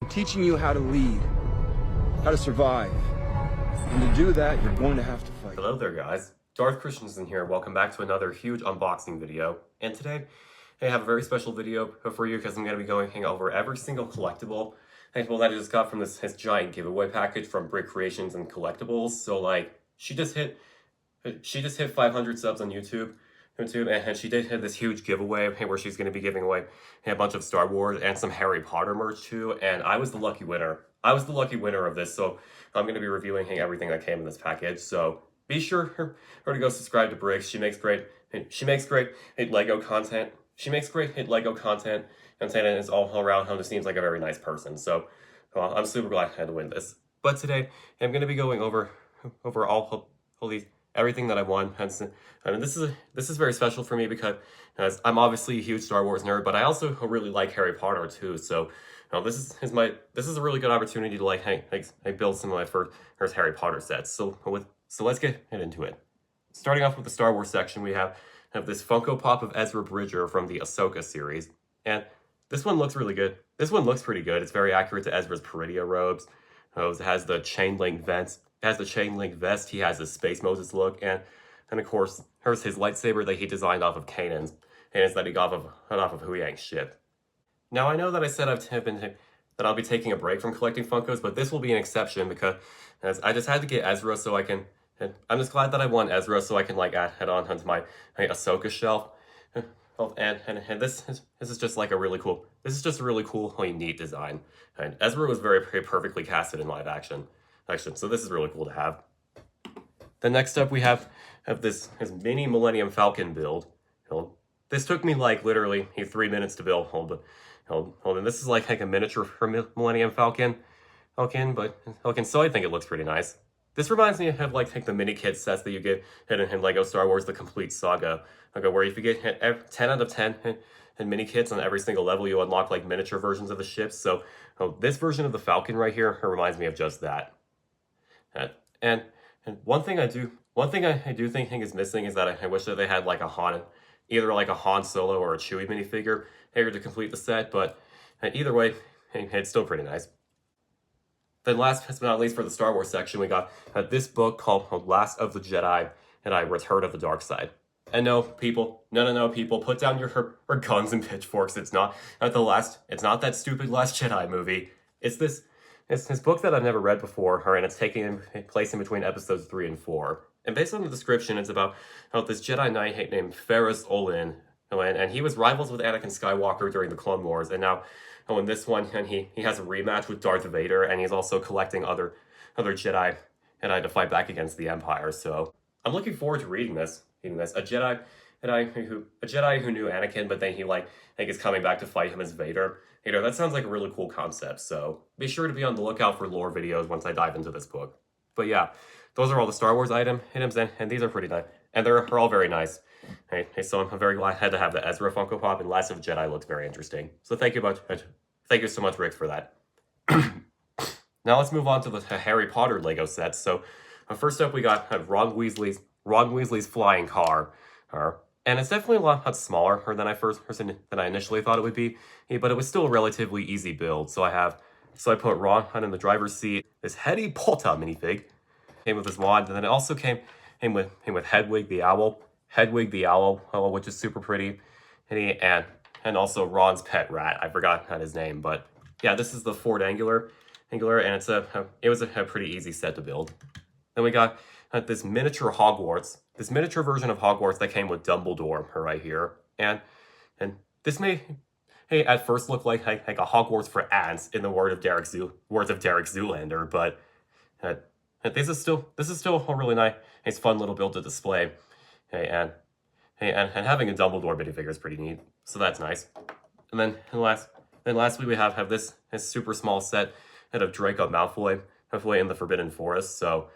I'm teaching you how to lead, how to survive. And to do that, you're going to have to fight. Hello there, guys. Brick Creations here. Welcome back to another huge unboxing video. And today, I have a very special video for you because I'm going to be going over every single collectible that I just got from this giant giveaway package from Brick Creations and Collectibles. So like, she just hit 500 subs on YouTube, and she did hit this huge giveaway where she's going to be giving away a bunch of Star Wars and some Harry Potter merch too. And I was the lucky winner. I was the lucky winner of this, so I'm going to be reviewing everything that came in this package. So be sure to go subscribe to Brick. She makes great Lego content. She makes great Lego content, and saying it's all around her. Just seems like a very nice person. So I'm super glad I had to win this. But today I'm going to be going over all these everything that I won. And this is very special for me because I'm obviously a huge Star Wars nerd, but I also really like Harry Potter too. So this is a really good opportunity to like build some of my first Harry Potter sets. So let's get into it. Starting off with the Star Wars section, we have this Funko Pop of Ezra Bridger from the Ahsoka series, and this one looks really good. This one looks pretty good. It's very accurate to Ezra's Peridia robes. It has the chain link vents. It has the chain link vest. He has the Space Moses look, and of course, here's his lightsaber that he designed off of Kanan's, and it's that he got off of Hu Yang's ship. Now I know that I said that I'll be taking a break from collecting Funkos, but this will be an exception because I just had to get Ezra so I can. And I'm just glad that I won Ezra so I can like add on to my Ahsoka shelf. And this is just like a really cool. This is just a really cool, neat design. And Ezra was very perfectly casted in live action, so this is really cool to have. Then next up we have this mini Millennium Falcon build. This took me like literally 3 minutes to build. Hold on. This is like a miniature for Millennium Falcon. So I think it looks pretty nice. This reminds me of like the mini kit sets that you get in Lego Star Wars: The Complete Saga. Where if you get 10 out of 10 and mini kits on every single level, you unlock like miniature versions of the ships. So this version of the Falcon right here reminds me of just that. And one thing I do think is missing is that I wish that they had like either like a Han Solo or a Chewie minifigure here to complete the set. But either way, it's still pretty nice. Then last but not least for the Star Wars section, we got this book called Last of the Jedi and Return of the Dark Side. And no, people, put down your guns and pitchforks. It's not that stupid Last Jedi movie. It's this book that I've never read before, and it's taking place in between episodes 3 and 4. And based on the description, it's about this Jedi Knight named Ferrus Olin, and he was rivals with Anakin Skywalker during the Clone Wars, and now in this one, and he has a rematch with Darth Vader, and he's also collecting other Jedi to fight back against the Empire. So I'm looking forward to reading this. A Jedi who knew Anakin, but then he is coming back to fight him as Vader. That sounds like a really cool concept. So be sure to be on the lookout for lore videos once I dive into this book. But yeah, those are all the Star Wars items, and these are pretty nice, and they're all very nice. So I'm very glad I had to have the Ezra Funko Pop, and Last of Jedi looks very interesting. So thank you so much, Rick, for that. Now let's move on to the Harry Potter Lego sets. So first up, we got Ron Weasley's flying car, and it's definitely a lot smaller than I initially thought it would be, but it was still a relatively easy build. So I put Ron in the driver's seat. This Hetty Polta minifig came with his wand, and then it also came with Hedwig the owl, which is super pretty, and also Ron's pet rat. I forgot his name, but yeah, this is the Ford Angular, and it was a pretty easy set to build. Then we got this miniature Hogwarts, this miniature version of Hogwarts that came with Dumbledore right here, and this may at first look like a Hogwarts for ants in the words of Derek Zoolander, but this is still a really nice, fun little build to display, and having a Dumbledore minifigure is pretty neat, so that's nice. And then lastly we have this super small set of Draco Malfoy in the Forbidden Forest. So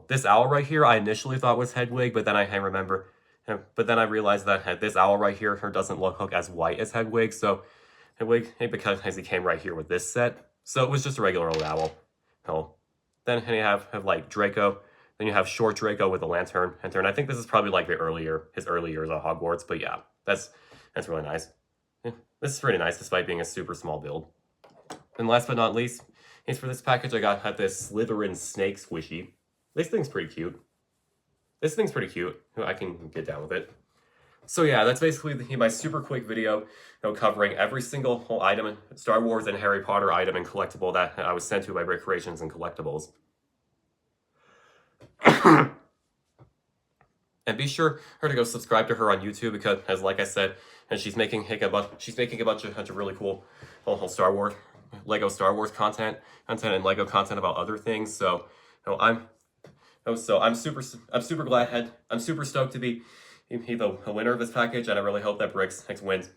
this owl right here I initially thought was Hedwig, but then I realized that this owl right here doesn't look as white as Hedwig. So Hedwig, because he came right here with this set, so it was just a regular old owl. Then you have like Draco. Then you have short Draco with a lantern. I think this is probably like his early years at Hogwarts, but yeah, that's really nice. This is pretty nice despite being a super small build. And last but not least, is for this package I got this Slytherin snake squishy. This thing's pretty cute. I can get down with it. So yeah, that's basically my super quick video, covering every single whole item, Star Wars and Harry Potter item and collectible that I was sent to by Brick Creations and Collectibles. And be sure to go subscribe to her on YouTube because, as like I said, and she's making a bunch of really cool whole Star Wars, Lego Star Wars content and Lego content about other things. So, I'm super glad. I'm super stoked to be the winner of this package, and I really hope that Bricks wins.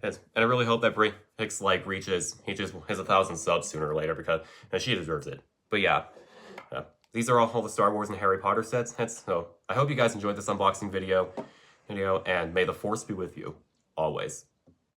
And I really hope that Bricks reaches his 1,000 subs sooner or later because she deserves it. But yeah. These are all the Star Wars and Harry Potter sets. So I hope you guys enjoyed this unboxing video, and may the Force be with you always.